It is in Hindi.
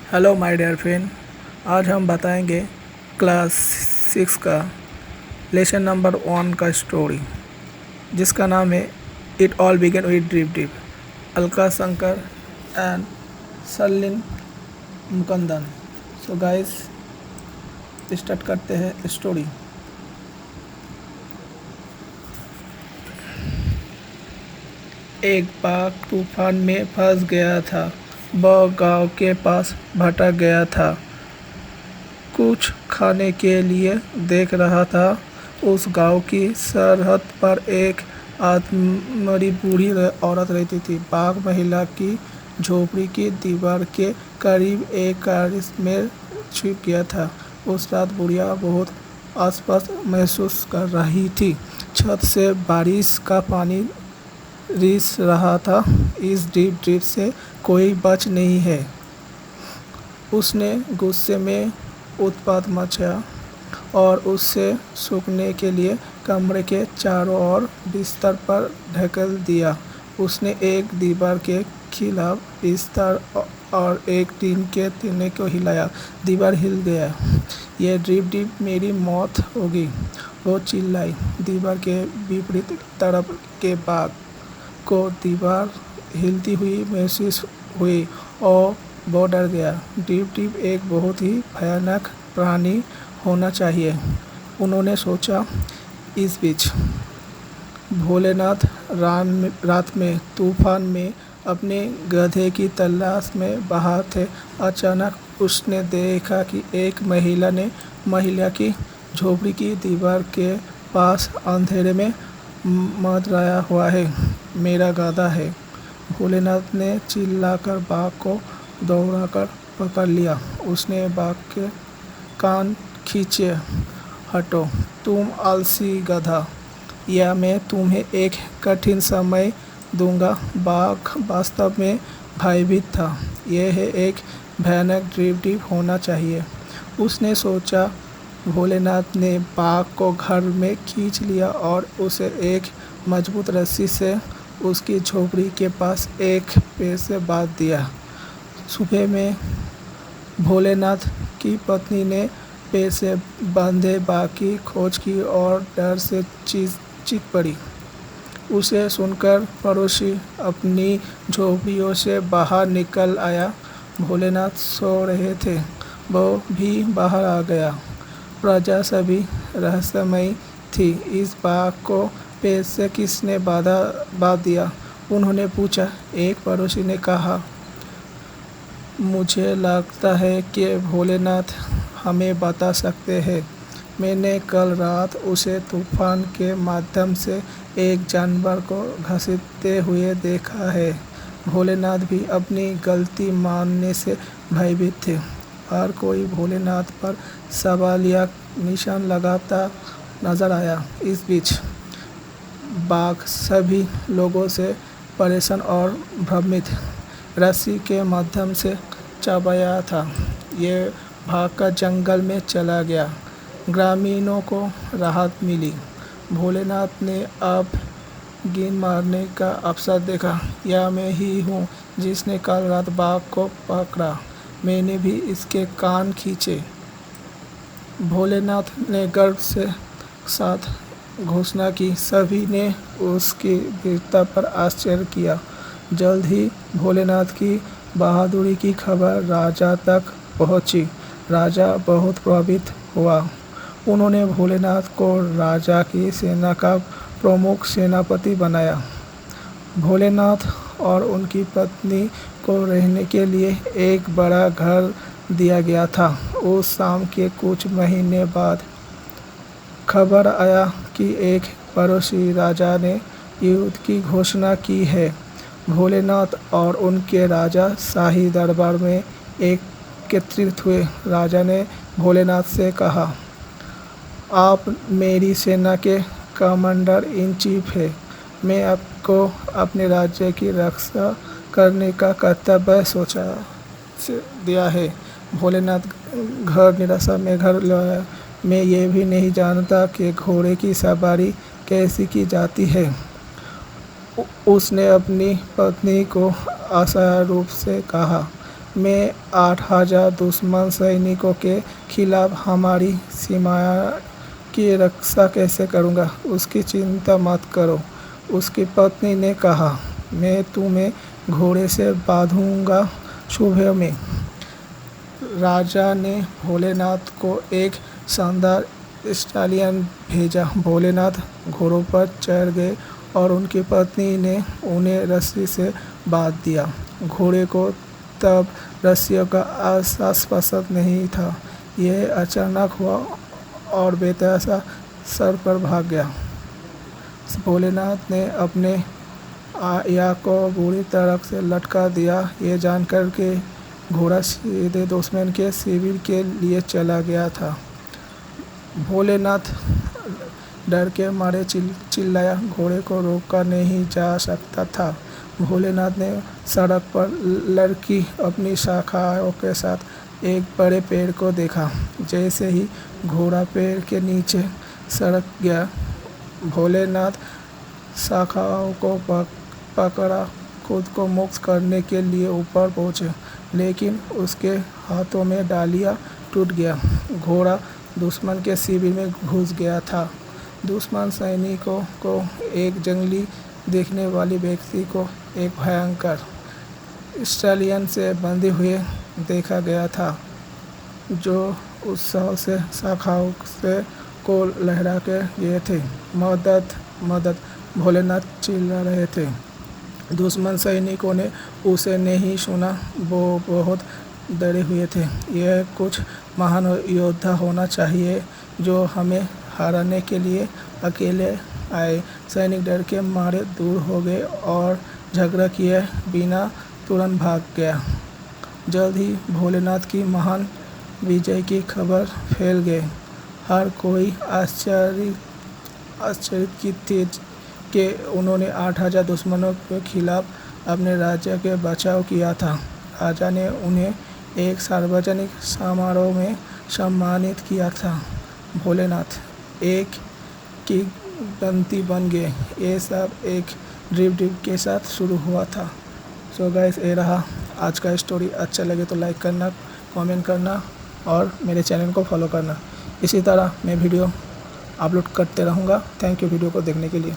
Hello my dear friend. आज हम बताएंगे क्लास 6 का लेसन नंबर 1 का स्टोरी, जिसका नाम है it all began with drip deep. Alka Shankar and Salin Mukundan. So guys, start करते हैं स्टोरी। एक बाघ तूफान में फंस गया था। वह गांव के पास भटक गया था। कुछ खाने के लिए देख रहा था। उस गांव की सरहद पर एक आदमरी बूढ़ी औरत रहती थी। बाघ महिला की झोपड़ी की दीवार के करीब एक कारिश में छिप गया था। उस रात बुढ़िया बहुत आसपास महसूस कर रही थी। छत से बारिश का पानी रिस रहा था। इस डीप ड्रिप से कोई बच नहीं है। उसने गुस्से में उत्पात मचाया और उसे सूखने के लिए कमरे के चारों ओर बिस्तर पर ढकेल दिया। उसने एक दीवार के खिलाफ बिस्तर और एक टीन के तिने को हिलाया। दीवार हिल गया। यह ड्रिप ड्रिप मेरी मौत होगी, वो चिल्लाई। दीवार के विपरीत तरफ के बाघ को दीवार हिलती हुई महसूस हुई और वो डर गया। डीप डीप एक बहुत ही भयानक प्राणी होना चाहिए, उन्होंने सोचा। इस बीच भोलेनाथ रात में तूफान में अपने गधे की तलाश में बाहर थे। अचानक उसने देखा कि एक महिला की झोपड़ी की दीवार के पास अंधेरे में मंडराया हुआ है। मेरा गधा है, भोलेनाथ ने चिल्लाकर बाघ को दौड़ाकर पकड़ लिया। उसने बाघ के कान खींचे। हटो, तुम आलसी गधा, या मैं तुम्हें एक कठिन समय दूंगा। बाघ वास्तव में भयभीत था। यह है एक भयानक ड्रिप डीप होना चाहिए, उसने सोचा। भोलेनाथ ने बाघ को घर में खींच लिया और उसे एक मजबूत रस्सी से उसकी झोपड़ी के पास एक पेड़ से बांध दिया। सुबह में भोलेनाथ की पत्नी ने पेड़ से बंधे बाघ की खोज की और डर से चीख पड़ी। उसे सुनकर पड़ोसी अपनी झोपड़ियों से बाहर निकल आया। भोलेनाथ सो रहे थे, वो भी बाहर आ गया। प्रजा सभी रहस्यमयी थी। इस बाघ को पेड़ से किसने बांध दिया, उन्होंने पूछा। एक पड़ोसी ने कहा, मुझे लगता है कि भोलेनाथ हमें बता सकते हैं। मैंने कल रात उसे तूफान के माध्यम से एक जानवर को घसीटते हुए देखा है। भोलेनाथ भी अपनी गलती मानने से भयभीत थे। हर कोई भोलेनाथ पर सवाल या निशान लगाता नजर आया। इस बीच बाघ सभी लोगों से परेशान और भ्रमित रस्सी के माध्यम से चबाया था। ये भागकर जंगल में चला गया। ग्रामीणों को राहत मिली। भोलेनाथ ने अब गिन मारने का अवसर देखा। यह मैं ही हूँ जिसने कल रात बाघ को पकड़ा। मैंने भी इसके कान खींचे। भोलेनाथ ने गर्व से साथ घोषणा की। सभी ने उसकी वीरता पर आश्चर्य किया। जल्द ही भोलेनाथ की बहादुरी की खबर राजा तक पहुंची। राजा बहुत प्रभावित हुआ। उन्होंने भोलेनाथ को राजा की सेना का प्रमुख सेनापति बनाया। भोलेनाथ और उनकी पत्नी को रहने के लिए एक बड़ा घर दिया गया था। उस शाम के कुछ महीने बाद खबर आया कि एक पड़ोसी राजा ने युद्ध की घोषणा की है। भोलेनाथ और उनके राजा शाही दरबार में एकत्रित हुए। राजा ने भोलेनाथ से कहा, आप मेरी सेना के कमांडर इन चीफ हैं। मैं आपको अपने राज्य की रक्षा करने का कर्तव्य सोचा दिया है। भोलेनाथ घर निराशा में घर लाया। मैं ये भी नहीं जानता कि घोड़े की सवारी कैसी की जाती है। उसने अपनी पत्नी को आशा रूप से कहा। मैं 8,000 दुश्मन सैनिकों के खिलाफ हमारी सीमा की रक्षा कैसे करूँगा? उसकी चिंता मत करो, उसकी पत्नी ने कहा। मैं तुम्हें घोड़े से बांधूंगा सुबह में। राजा ने भोलेनाथ को एक शानदार स्टालियन भेजा। भोलेनाथ घोड़ों पर चढ़ गए और उनकी पत्नी ने उन्हें रस्सी से बांध दिया। घोड़े को तब रस्सियों का एहसास पसंद नहीं था। यह अचानक हुआ और बेतहाशा सर पर भाग गया। भोलेनाथ ने अपने या को बुरी तरह से लटका दिया। ये जानकर के घोड़ा सीधे दुश्मन के शिविर के लिए चला गया था। भोलेनाथ डर के मारे चिल्लाया। घोड़े को रोका नहीं जा सकता था। भोलेनाथ ने सड़क पर लड़की अपनी शाखाओं के साथ एक बड़े पेड़ को देखा। जैसे ही घोड़ा पेड़ के नीचे सड़क गया, भोलेनाथ शाखाओं को पकड़ा खुद को मुक्त करने के लिए ऊपर पहुंचे, लेकिन उसके हाथों में डालियां टूट गया। घोड़ा दुश्मन के शिविर में घुस गया था। दुश्मन सैनिकों को एक जंगली देखने वाले व्यक्ति को एक भयंकर स्टालियन से बंधे हुए देखा गया था, जो उत्साह से शाखाओं से को लहरा के गए थे। मदद मदद, भोलेनाथ चिल्ला रहे थे। दुश्मन सैनिकों ने उसे नहीं सुना। वो बहुत डरे हुए थे। यह कुछ महान योद्धा होना चाहिए जो हमें हराने के लिए अकेले आए। सैनिक डर के मारे दूर हो गए और झगड़ा किए बिना तुरंत भाग गया। जल्द ही भोलेनाथ की महान विजय की खबर फैल गई। हर कोई आश्चर्यचकित थे कि उन्होंने 8,000 दुश्मनों के खिलाफ अपने राज्य के बचाव किया था। राजा ने उन्हें एक सार्वजनिक समारोह में सम्मानित किया था। भोलेनाथ एक किंवदंती बन गए। ये सब एक ड्रिप के साथ शुरू हुआ था। सो गाइस, ये रहा आज का स्टोरी। अच्छा लगे तो लाइक करना, कमेंट करना और मेरे चैनल को फॉलो करना। इसी तरह मैं वीडियो अपलोड करते रहूँगा। थैंक यू वीडियो को देखने के लिए।